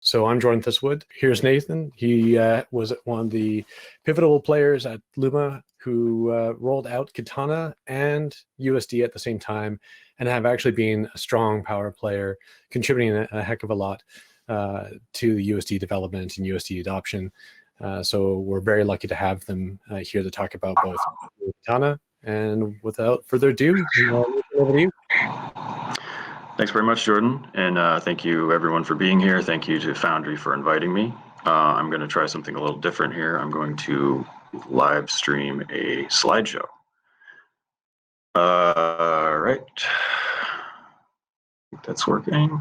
So I'm Jordan Thiswood. Here's Nathan. He was one of the pivotal players at Luma who rolled out Katana and USD at the same time, and have actually been a strong power player, contributing a heck of a lot to the USD development and USD adoption. So we're very lucky to have them here to talk about both Katana. And without further ado, over to you. Thanks very much, Jordan, and thank you everyone for being here. Thank you to Foundry for inviting me. I'm going to try something a little different here. I'm going to live stream a slideshow. Right, I think that's working.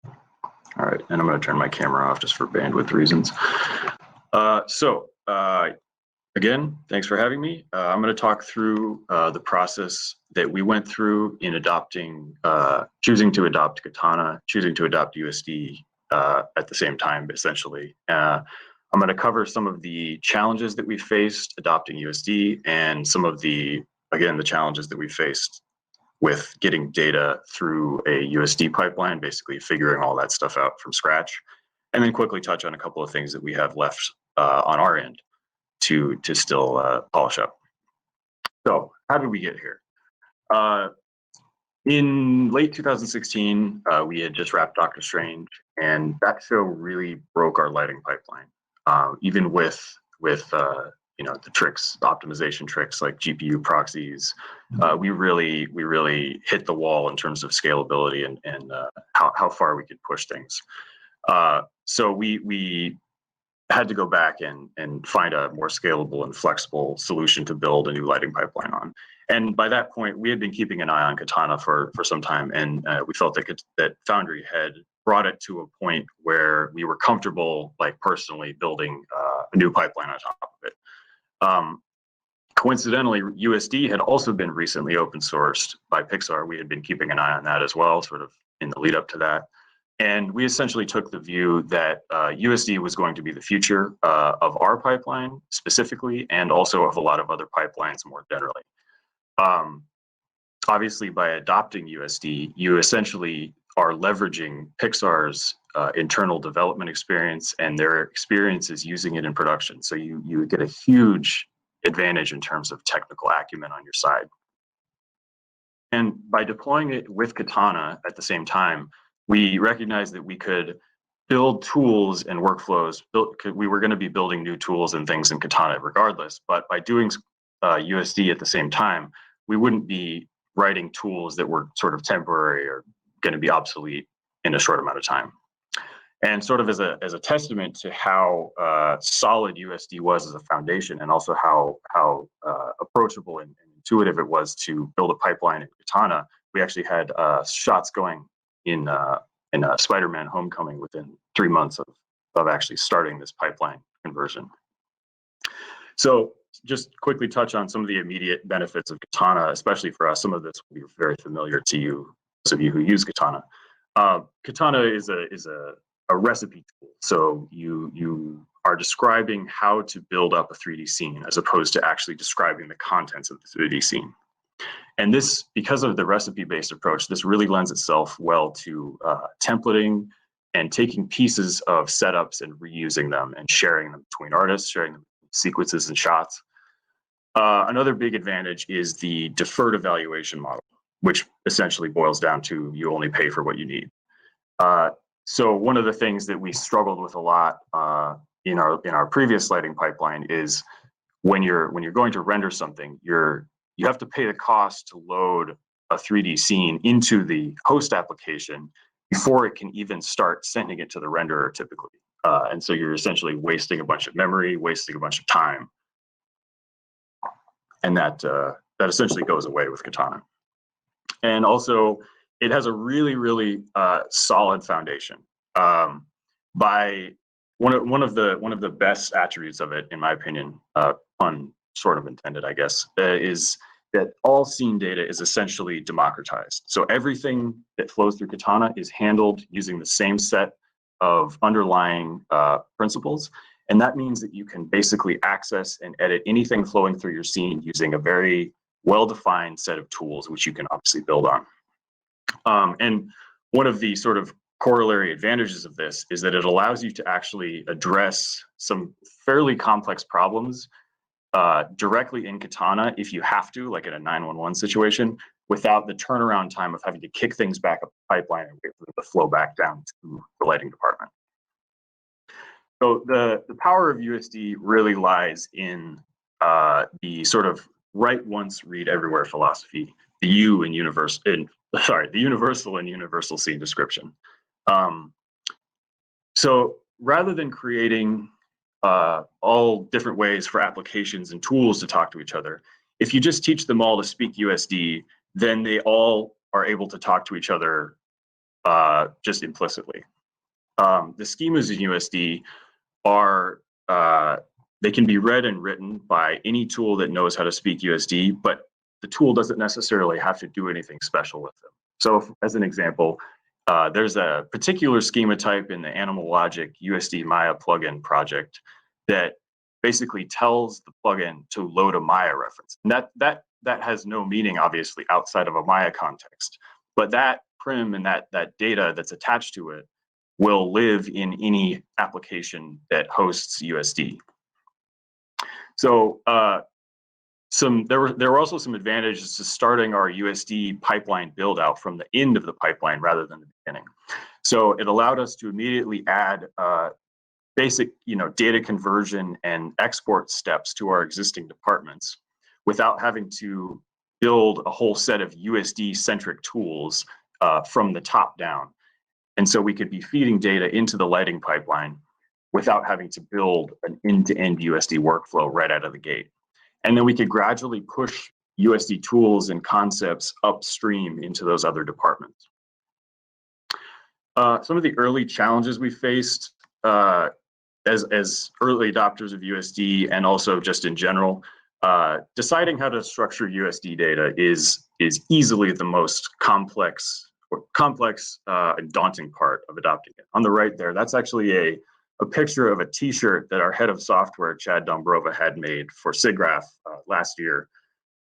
All right, and I'm going to turn my camera off just for bandwidth reasons. Again, thanks for having me. I'm going to talk through the process that we went through in adopting, choosing to adopt Katana, choosing to adopt USD at the same time, essentially. I'm going to cover some of the challenges that we faced adopting USD and some of the, again, the challenges that we faced with getting data through a USD pipeline, basically figuring all that stuff out from scratch, and then quickly touch on a couple of things that we have left on our end to still polish up. So how did we get here? In late 2016, we had just wrapped Doctor Strange, and that show really broke our lighting pipeline. Even with you know, the tricks, the optimization tricks like GPU proxies, we really hit the wall in terms of scalability and how far we could push things. So we had to go back and find a more scalable and flexible solution to build a new lighting pipeline on. And by that point, we had been keeping an eye on Katana for some time, and we felt that Foundry had brought it to a point where we were comfortable, like personally, building a new pipeline on top of it. Coincidentally, USD had also been recently open sourced by Pixar. We had been keeping an eye on that as well, sort of in the lead up to that. And we essentially took the view that USD was going to be the future of our pipeline specifically, and also of a lot of other pipelines more generally. Obviously, by adopting USD, you essentially are leveraging Pixar's internal development experience and their experiences using it in production. So you get a huge advantage in terms of technical acumen on your side. And by deploying it with Katana at the same time, we recognized that we could build tools and workflows. We were going to be building new tools and things in Katana regardless, but by doing USD at the same time, we wouldn't be writing tools that were sort of temporary or going to be obsolete in a short amount of time. And sort of as a testament to how solid USD was as a foundation, and also how approachable and intuitive it was to build a pipeline in Katana, we actually had shots going in Spider-Man Homecoming within 3 months of actually starting this pipeline conversion. So just quickly touch on some of the immediate benefits of Katana, especially for us. Some of this will be very familiar to you, those of you who use Katana. Katana is a recipe tool. So you are describing how to build up a 3D scene as opposed to actually describing the contents of the 3D scene. And this, because of the recipe-based approach, this really lends itself well to templating and taking pieces of setups and reusing them and sharing them between artists, sharing them sequences and shots. Another big advantage is the deferred evaluation model, which essentially boils down to you only pay for what you need. So one of the things that we struggled with a lot in our previous lighting pipeline is when you're going to render something, you have to pay the cost to load a 3D scene into the host application before it can even start sending it to the renderer typically. And so you're essentially wasting a bunch of memory, wasting a bunch of time. And that essentially goes away with Katana. And also, it has a really solid foundation. By one of the best attributes of it, in my opinion, pun sort of intended, I guess, is that all scene data is essentially democratized. So everything that flows through Katana is handled using the same set of underlying principles. And that means that you can basically access and edit anything flowing through your scene using a very well-defined set of tools, which you can obviously build on. And one of the sort of corollary advantages of this is that it allows you to actually address some fairly complex problems directly in Katana if you have to, like in a 911 situation, without the turnaround time of having to kick things back up the pipeline and wait for them to flow back down to the lighting department. So the power of USD really lies in the sort of write once, read everywhere philosophy, the universal and universal scene description. So rather than creating all different ways for applications and tools to talk to each other, if you just teach them all to speak USD, then they all are able to talk to each other just implicitly. The schemas in USD are, they can be read and written by any tool that knows how to speak USD, but the tool doesn't necessarily have to do anything special with them. So as an example, there's a particular schema type in the Animal Logic USD Maya plugin project that basically tells the plugin to load a Maya reference. And that has no meaning, obviously, outside of a Maya context. But that prim and that data that's attached to it will live in any application that hosts USD. So there were also some advantages to starting our USD pipeline build out from the end of the pipeline rather than the beginning. So it allowed us to immediately add basic data conversion and export steps to our existing departments without having to build a whole set of USD centric tools from the top down. And so we could be feeding data into the lighting pipeline without having to build an end-to-end USD workflow right out of the gate. And then we could gradually push USD tools and concepts upstream into those other departments. Some of the early challenges we faced as early adopters of USD and also just in general, deciding how to structure USD data is easily the most complex and daunting part of adopting it. On the right there, that's actually a picture of a t-shirt that our head of software, Chad Dombrova, had made for SIGGRAPH last year.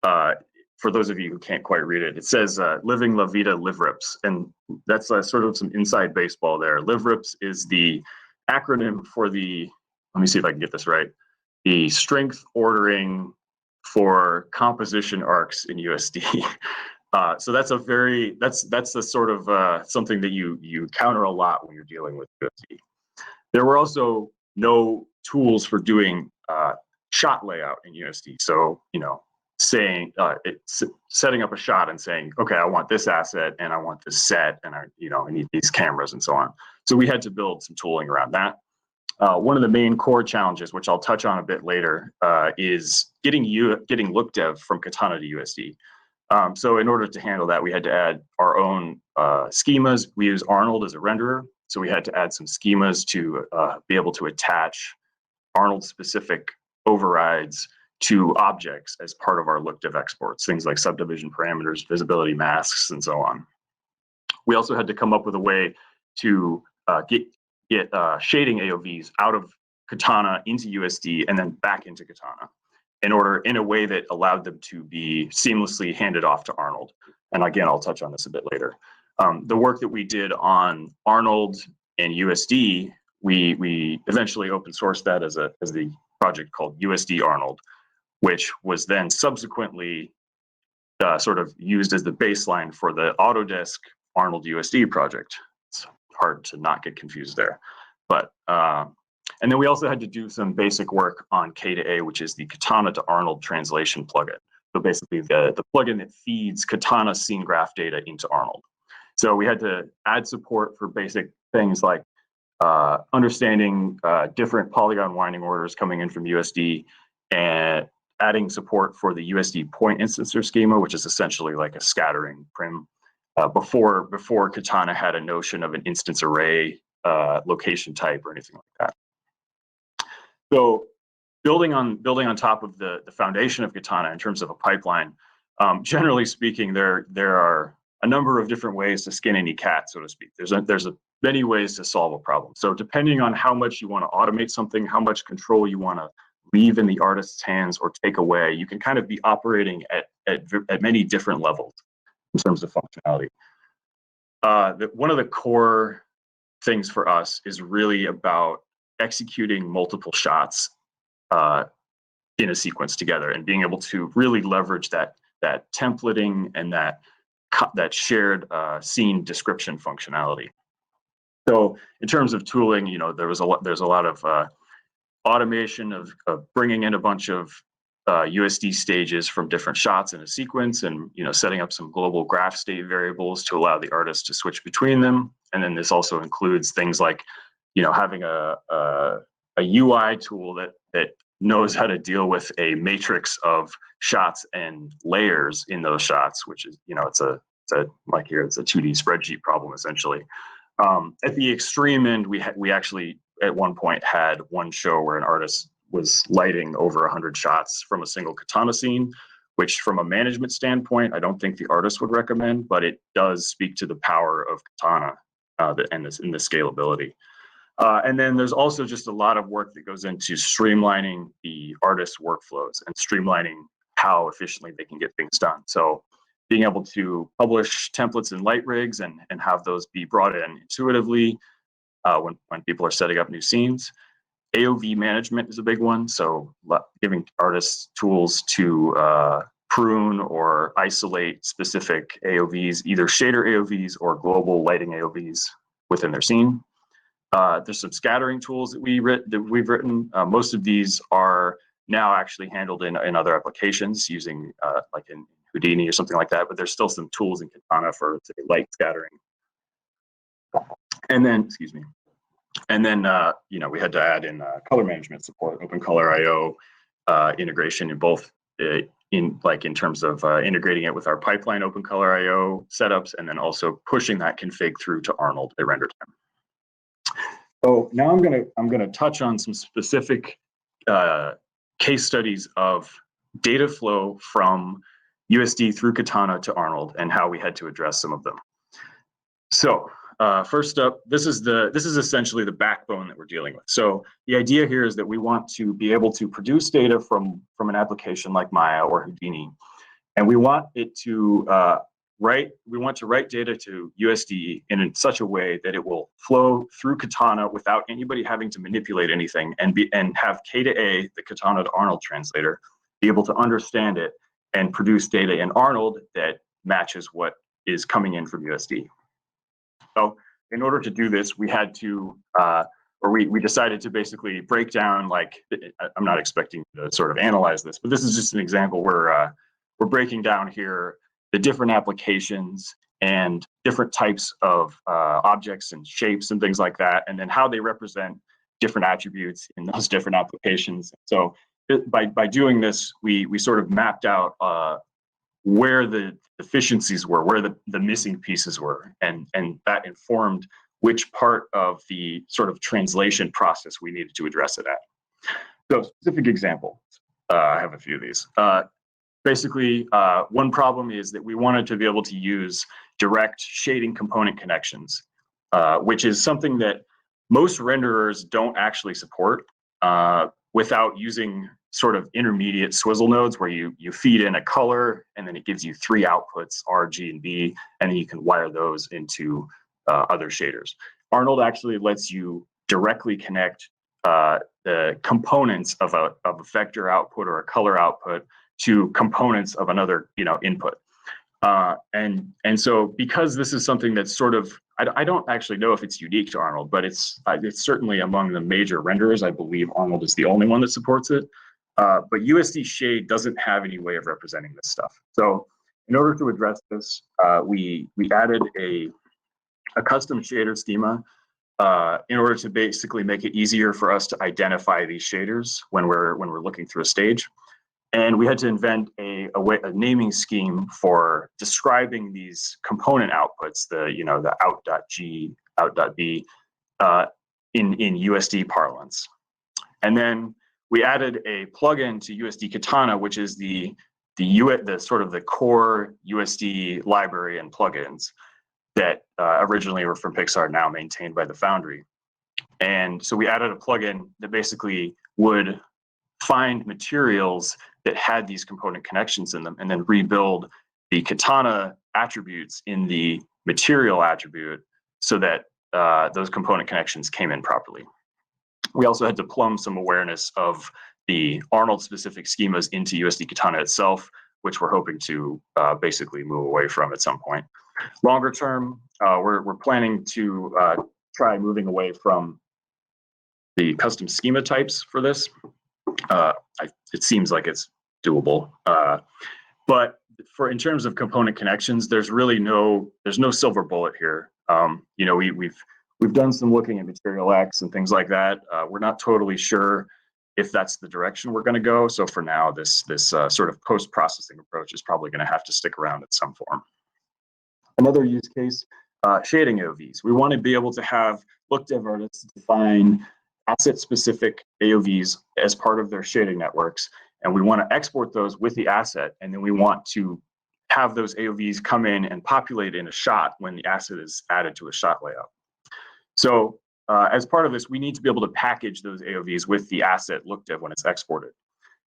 For those of you who can't quite read it, it says, living La Vida LivRips. And that's sort of some inside baseball there. LivRips is the acronym for the, let me see if I can get this right, the strength ordering for composition arcs in USD. So that's that's the sort of something that you counter a lot when you're dealing with USD. There were also no tools for doing shot layout in USD. So, saying setting up a shot and saying, okay, I want this asset and I want this set and I need these cameras and so on. So we had to build some tooling around that. One of the main core challenges, which I'll touch on a bit later, is getting look dev from Katana to USD. So in order to handle that, we had to add our own schemas. We use Arnold as a renderer. So we had to add some schemas to be able to attach Arnold-specific overrides to objects as part of our look dev exports, things like subdivision parameters, visibility masks, and so on. We also had to come up with a way to get shading AOVs out of Katana into USD and then back into Katana in a way that allowed them to be seamlessly handed off to Arnold. And again, I'll touch on this a bit later. The work that we did on Arnold and USD, we eventually open sourced that as the project called USD Arnold, which was then subsequently sort of used as the baseline for the Autodesk Arnold USD project. It's hard to not get confused there. But and then we also had to do some basic work on K2A, which is the Katana to Arnold translation plugin. So basically the plugin that feeds Katana scene graph data into Arnold. So we had to add support for basic things like understanding different polygon winding orders coming in from USD and adding support for the USD point instancer schema, which is essentially like a scattering prim. Before Katana had a notion of an instance array location type or anything like that. So building on top of the foundation of Katana in terms of a pipeline, generally speaking, there are a number of different ways to skin any cat, so to speak. There's many ways to solve a problem. So depending on how much you want to automate something, how much control you want to leave in the artist's hands or take away, you can kind of be operating at many different levels in terms of functionality. One of the core things for us is really about executing multiple shots in a sequence together, and being able to really leverage that templating and that shared scene description functionality. So in terms of tooling, there's a lot of automation of bringing in a bunch of USD stages from different shots in a sequence, and setting up some global graph state variables to allow the artist to switch between them. And then this also includes things like having a UI tool that knows how to deal with a matrix of shots and layers in those shots, which is it's a like here it's a 2D spreadsheet problem essentially. At the extreme end, we actually at one point had one show where an artist was lighting over 100 shots from a single Katana scene, which from a management standpoint, I don't think the artist would recommend, but it does speak to the power of Katana and the scalability. And then there's also just a lot of work that goes into streamlining the artist's workflows and streamlining how efficiently they can get things done. So being able to publish templates in light rigs and have those be brought in intuitively when people are setting up new scenes. AOV management is a big one. So giving artists tools to prune or isolate specific AOVs, either shader AOVs or global lighting AOVs within their scene. There's some scattering tools that we've written. Most of these are now actually handled in other applications using like in Houdini or something like that, but there's still some tools in Katana for, say, light scattering. And then, excuse me. And then, we had to add in color management support, OpenColor.io integration in both in terms of integrating it with our pipeline OpenColor.io setups, and then also pushing that config through to Arnold at render time. So now I'm gonna touch on some specific case studies of data flow from USD through Katana to Arnold and how we had to address some of them. So first up, this is essentially the backbone that we're dealing with. So the idea here is that we want to be able to produce data from an application like Maya or Houdini, and we want it to write data to USD in such a way that it will flow through Katana without anybody having to manipulate anything, and have K to A, the Katana to Arnold translator, be able to understand it and produce data in Arnold that matches what is coming in from USD. So in order to do this, we had to, we decided to basically break down, like, I'm not expecting to sort of analyze this, but this is just an example where we're breaking down here the different applications and different types of objects and shapes and things like that, and then how they represent different attributes in those different applications. So by doing this, we sort of mapped out where the deficiencies were, where the missing pieces were, and that informed which part of the sort of translation process we needed to address it at. So specific example, I have a few of these. Basically, one problem is that we wanted to be able to use direct shading component connections, which is something that most renderers don't actually support without using sort of intermediate swizzle nodes where you feed in a color and then it gives you three outputs, R, G, and B, and then you can wire those into other shaders. Arnold actually lets you directly connect the components of a vector output or a color output to components of another input. And so because this is something that's sort of, I don't actually know if it's unique to Arnold, but it's certainly among the major renderers. I believe Arnold is the only one that supports it. But USD Shade doesn't have any way of representing this stuff. So in order to address this, we added a custom shader schema in order to basically make it easier for us to identify these shaders when we're looking through a stage. And we had to invent a naming scheme for describing these component outputs, the out.g, out.b, in USD parlance. And then we added a plugin to USD Katana, which is the sort of the core USD library and plugins that originally were from Pixar, now maintained by the Foundry. And so we added a plugin that basically would find materials that had these component connections in them, and then rebuild the Katana attributes in the material attribute so that those component connections came in properly. We also had to plumb some awareness of the Arnold-specific schemas into USD Katana itself, which we're hoping to basically move away from at some point. Longer term, we're planning to try moving away from the custom schema types for this. It seems like it's doable, but in terms of component connections, there's no silver bullet here. We've done some looking at Material X and things like that. We're not totally sure if that's the direction we're going to go. So for now, this sort of post-processing approach is probably going to have to stick around in some form. Another use case, shading AOVs. We want to be able to have look dev artists define asset-specific AOVs as part of their shading networks, and we want to export those with the asset, and then we want to have those AOVs come in and populate in a shot when the asset is added to a shot layout. So as part of this, we need to be able to package those AOVs with the asset look dev when it's exported.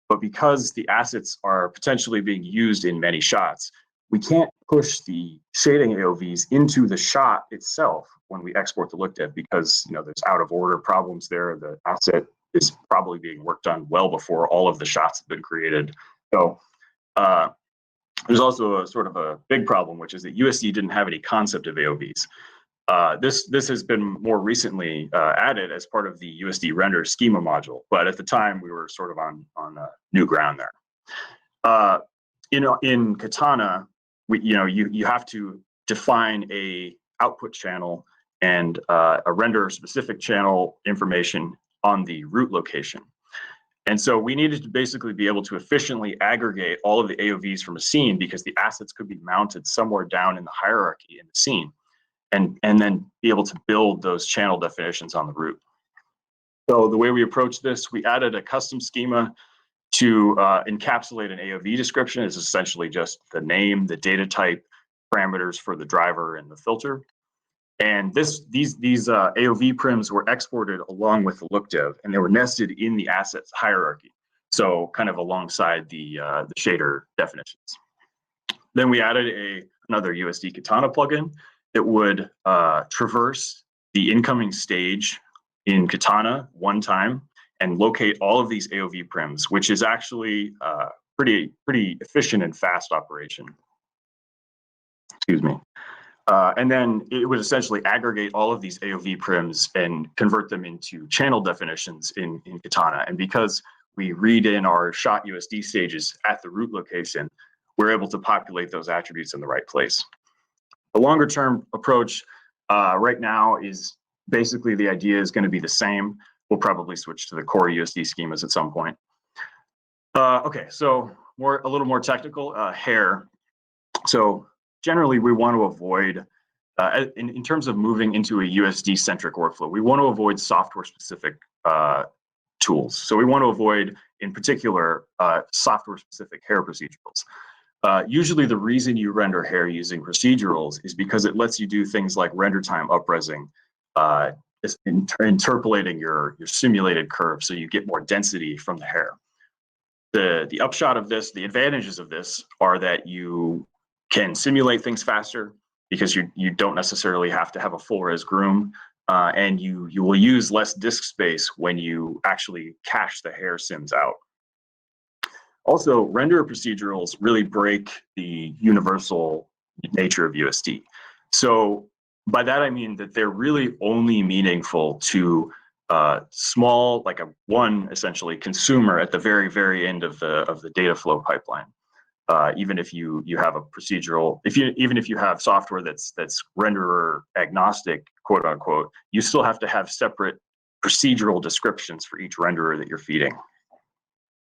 But because the assets are potentially being used in many shots, we can't push the shading AOVs into the shot itself when we export the look dev because there's out of order problems there. The asset is probably being worked on well before all of the shots have been created. So there's also a sort of a big problem, which is that USD didn't have any concept of AOVs. This has been more recently added as part of the USD render schema module, but at the time we were sort of on new ground there. In Katana, you have to define a output channel and a render specific channel information on the root location. And so we needed to basically be able to efficiently aggregate all of the AOVs from a scene because the assets could be mounted somewhere down in the hierarchy in the scene. And then be able to build those channel definitions on the root. So the way we approach this, we added a custom schema to encapsulate an AOV description. It's essentially just the name, the data type, parameters for the driver and the filter. And these AOV prims were exported along with the look dev, and they were nested in the assets hierarchy. So kind of alongside the shader definitions. Then we added another USD Katana plugin that would traverse the incoming stage in Katana one time and locate all of these AOV prims, which is actually pretty efficient and fast operation. Excuse me. And then it would essentially aggregate all of these AOV prims and convert them into channel definitions in Katana. And because we read in our shot USD stages at the root location, we're able to populate those attributes in the right place. The longer term approach right now is basically the idea is going to be the same. We'll probably switch to the core USD schemas at some point. Okay, so a little more technical, hair. So generally we want to avoid, in terms of moving into a USD centric workflow, we want to avoid software specific tools. So we want to avoid, in particular, software specific hair procedurals. Usually the reason you render hair using procedurals is because it lets you do things like render time upresing, interpolating your simulated curve so you get more density from the hair. The upshot of this, the advantages of this are that you can simulate things faster because you don't necessarily have to have a full res groom, and you will use less disk space when you actually cache the hair sims out. Also, render procedurals really break the universal nature of USD. So by that I mean that they're really only meaningful to small, like one essentially consumer at the very, very end of the data flow pipeline. Even if you have a procedural, even if you have software that's renderer agnostic, quote unquote, you still have to have separate procedural descriptions for each renderer that you're feeding.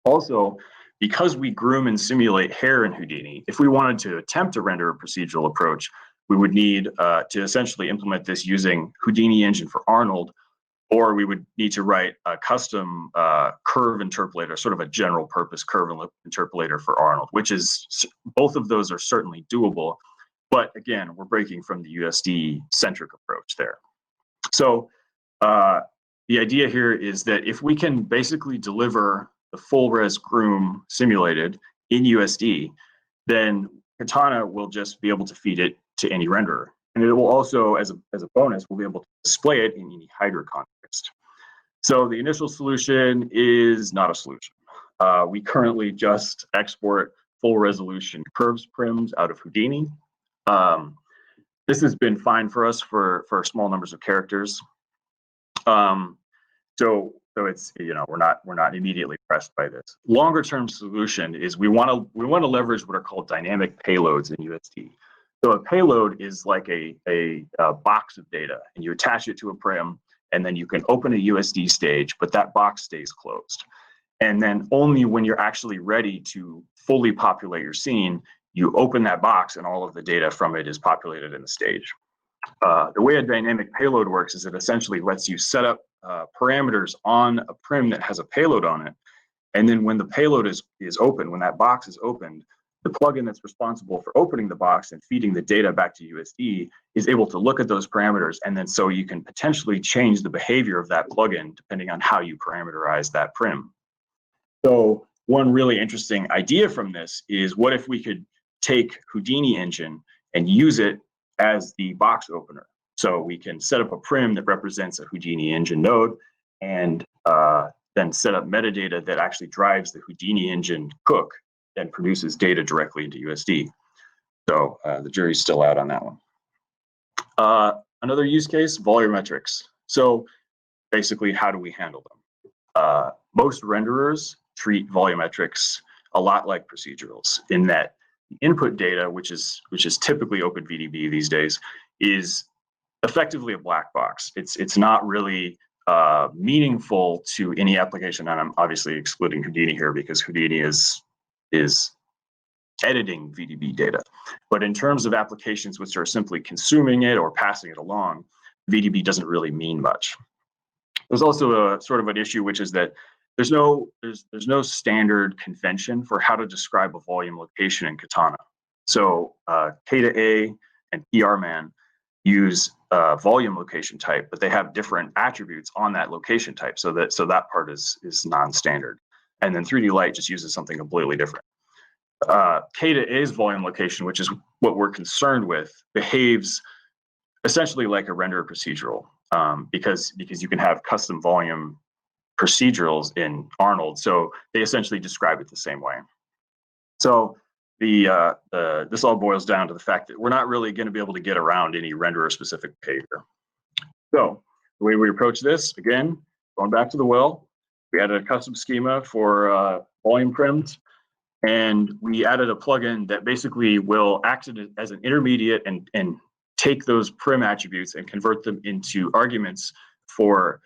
Also, because we groom and simulate hair in Houdini, if we wanted to attempt to render a procedural approach, we would need to essentially implement this using Houdini engine for Arnold, or we would need to write a custom curve interpolator, sort of a general purpose curve interpolator for Arnold, which is, both of those are certainly doable. But again, we're breaking from the USD centric approach there. So the idea here is that if we can basically deliver the full res groom simulated in USD, then Katana will just be able to feed it to any renderer. And it will also, as a bonus, we'll be able to display it in any Hydra context. So the initial solution is not a solution. We currently just export full resolution curves prims out of Houdini. This has been fine for us for small numbers of characters. So it's, we're not immediately pressed by this. Longer term solution is we want to leverage what are called dynamic payloads in USD. So a payload is like a box of data, and you attach it to a prim, and then you can open a USD stage, but that box stays closed. And then only when you're actually ready to fully populate your scene, you open that box and all of the data from it is populated in the stage. The way a dynamic payload works is it essentially lets you set up parameters on a prim that has a payload on it. And then when the payload is open, when that box is opened, the plugin that's responsible for opening the box and feeding the data back to USD is able to look at those parameters. And then so you can potentially change the behavior of that plugin depending on how you parameterize that prim. So one really interesting idea from this is, what if we could take Houdini engine and use it as the box opener? So we can set up a prim that represents a Houdini engine node, and then set up metadata that actually drives the Houdini engine cook and produces data directly into USD. So the jury's still out on that one. Another use case, volumetrics. So basically, how do we handle them? Most renderers treat volumetrics a lot like procedurals, in that the input data, which is typically OpenVDB these days, is effectively a black box. It's not really meaningful to any application, and I'm obviously excluding Houdini here because Houdini is editing VDB data. But in terms of applications which are simply consuming it or passing it along, VDB doesn't really mean much. There's also a sort of an issue, which is that there's no standard convention for how to describe a volume location in Katana. So K2A and PRMan use volume location type, but they have different attributes on that location type. So that part is non-standard. And then 3D Light just uses something completely different. K2A's volume location, which is what we're concerned with, behaves essentially like a render procedural, because you can have custom volume procedurals in Arnold. So they essentially describe it the same way. So this all boils down to the fact that we're not really going to be able to get around any renderer specific behavior. So the way we approach this, again, going back to the well, we added a custom schema for volume prims, and we added a plugin that basically will act as an intermediate and take those prim attributes and convert them into arguments for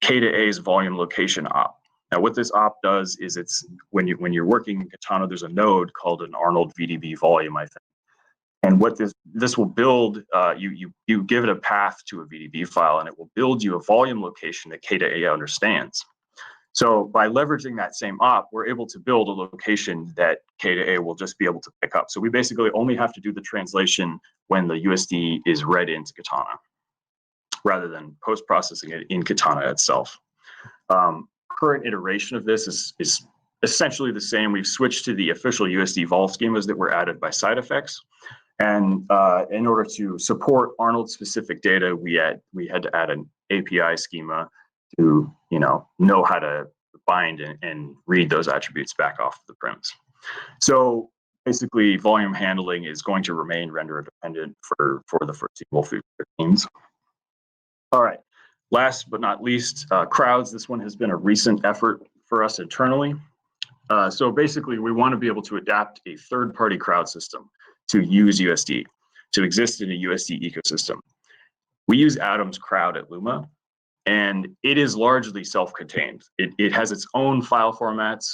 K2A's volume location op. Now, what this op does is, it's when you're working in Katana, there's a node called an Arnold VDB volume, I think. And what this will build, you give it a path to a VDB file, and it will build you a volume location that K2A understands. So by leveraging that same op, we're able to build a location that K2A will just be able to pick up. So we basically only have to do the translation when the USD is read into Katana, rather than post-processing it in Katana itself. Current iteration of this is essentially the same. We've switched to the official USD vol schemas that were added by side effects. And in order to support Arnold-specific data, we had to add an API schema to know how to bind and read those attributes back off the prims. So basically, volume handling is going to remain renderer dependent for the foreseeable future, it seems. All right, last but not least, crowds. This one has been a recent effort for us internally. So basically, we want to be able to adapt a third-party crowd system to use USD, to exist in a USD ecosystem. We use Atom's crowd at Luma, and it is largely self-contained. It has its own file formats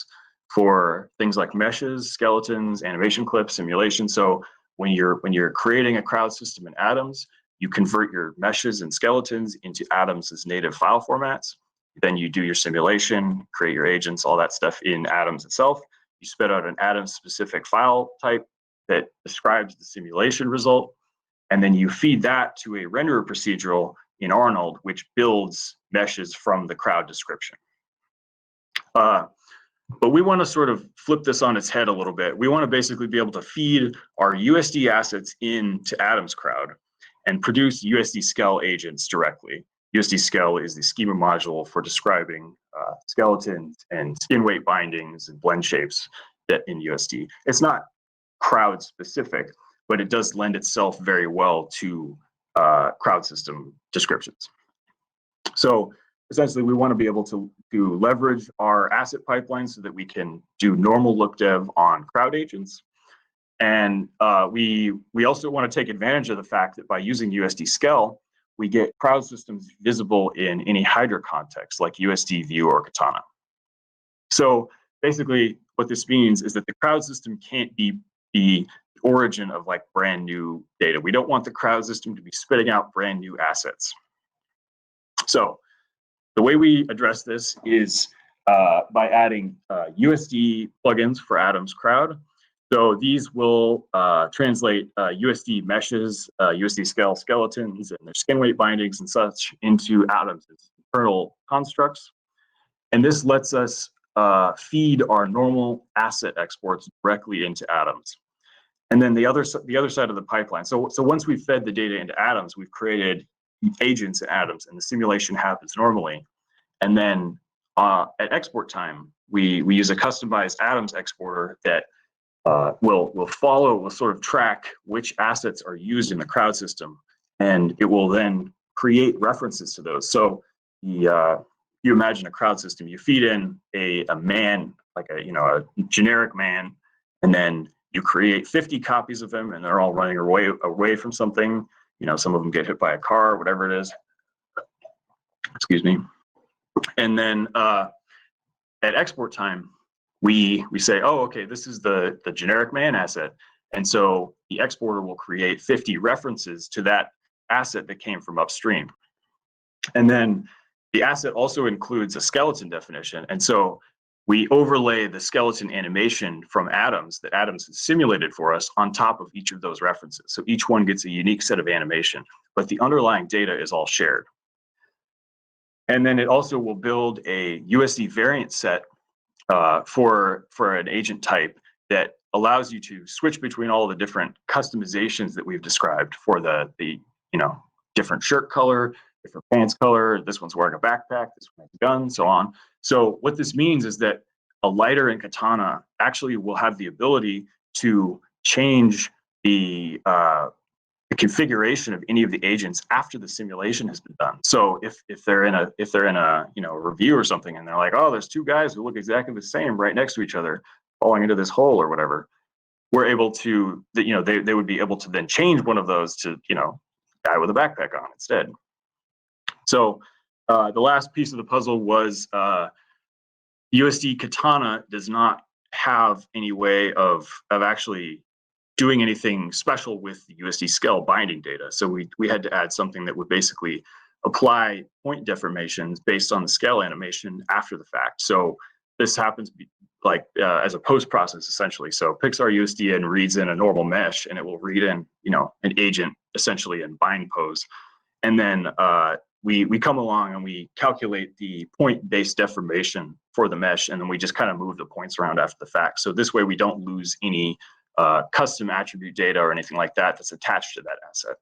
for things like meshes, skeletons, animation clips, simulation. So when you're creating a crowd system in Atoms, you convert your meshes and skeletons into Atoms' native file formats. Then you do your simulation, create your agents, all that stuff in Atoms itself. You spit out an Atoms-specific file type that describes the simulation result, and then you feed that to a renderer procedural in Arnold, which builds meshes from the crowd description. But we want to sort of flip this on its head a little bit. We want to basically be able to feed our USD assets into Atoms crowd, and produce USD Scale agents directly. USD Scale is the schema module for describing skeletons and skin weight bindings and blend shapes that in USD. It's not crowd specific, but it does lend itself very well to crowd system descriptions. So essentially, we want to be able to leverage our asset pipeline so that we can do normal look dev on crowd agents. And we also want to take advantage of the fact that by using USD Scale, we get crowd systems visible in any Hydra context like USD View or Katana. So basically, what this means is that the crowd system can't be the origin of like brand new data. We don't want the crowd system to be spitting out brand new assets. So the way we address this is by adding USD plugins for Atoms Crowd. So these will translate USD meshes, USD Scale skeletons, and their skin weight bindings and such into Atoms' internal constructs. And this lets us feed our normal asset exports directly into Atoms. And then the other side of the pipeline. So once we've fed the data into Atoms, we've created agents in Atoms, and the simulation happens normally. And then at export time, we use a customized Atoms exporter that will sort of track which assets are used in the crowd system, and it will then create references to those. So you imagine a crowd system, you feed in a man, like a generic man, and then you create 50 copies of him, and they're all running away from something. Some of them get hit by a car, whatever it is. Excuse me. And then at export time, we say, oh, okay, this is the generic man asset. And so the exporter will create 50 references to that asset that came from upstream. And then the asset also includes a skeleton definition. And so we overlay the skeleton animation from Atoms that Atoms has simulated for us on top of each of those references. So each one gets a unique set of animation, but the underlying data is all shared. And then it also will build a USD variant set for an agent type that allows you to switch between all the different customizations that we've described for the different shirt color, different pants color. This one's wearing a backpack, this one has a gun, so on. So what this means is that a lighter in Katana actually will have the ability to change the configuration of any of the agents after the simulation has been done. So if they're in a review or something, and they're like, oh, there's two guys who look exactly the same right next to each other, falling into this hole or whatever, we're able to, they would be able to then change one of those to, guy with a backpack on instead. So the last piece of the puzzle was USD Katana does not have any way of actually doing anything special with the USD Scale binding data. So we had to add something that would basically apply point deformations based on the scale animation after the fact. So this happens as a post process essentially. So Pixar USDN reads in a normal mesh, and it will read in an agent essentially in bind pose, and then we come along and we calculate the point-based deformation for the mesh, and then we just kind of move the points around after the fact. So this way we don't lose any custom attribute data or anything like that that's attached to that asset.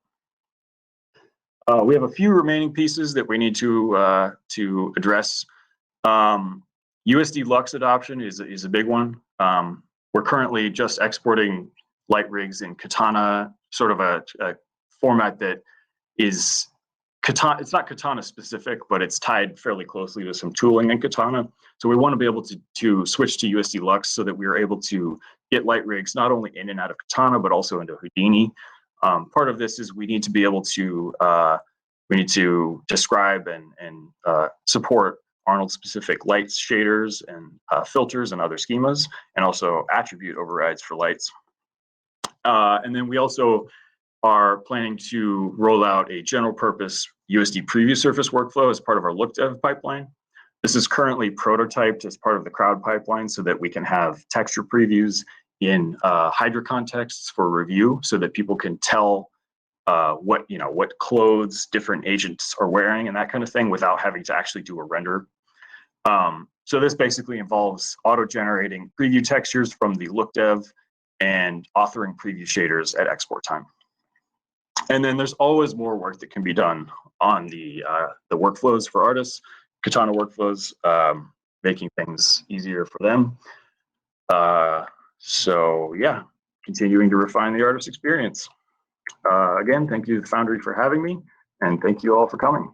We have a few remaining pieces that we need to address. USD Lux adoption is a big one. We're currently just exporting light rigs in Katana, sort of a format that is Katana. It's not Katana specific, but it's tied fairly closely to some tooling in Katana. So we want to be able to switch to USD Lux so that we are able to get light rigs not only in and out of Katana, but also into Houdini. Part of this is we need to be able to describe and support Arnold specific lights, shaders, and filters and other schemas, and also attribute overrides for lights. And then we also are planning to roll out a general purpose USD preview surface workflow as part of our look dev pipeline. This is currently prototyped as part of the crowd pipeline so that we can have texture previews in Hydra contexts for review, so that people can tell what clothes different agents are wearing and that kind of thing without having to actually do a render. So this basically involves auto-generating preview textures from the look dev and authoring preview shaders at export time. And then there's always more work that can be done on the workflows for artists, Katana workflows, making things easier for them. So yeah, continuing to refine the artist experience. Again, thank you to Foundry for having me, and thank you all for coming.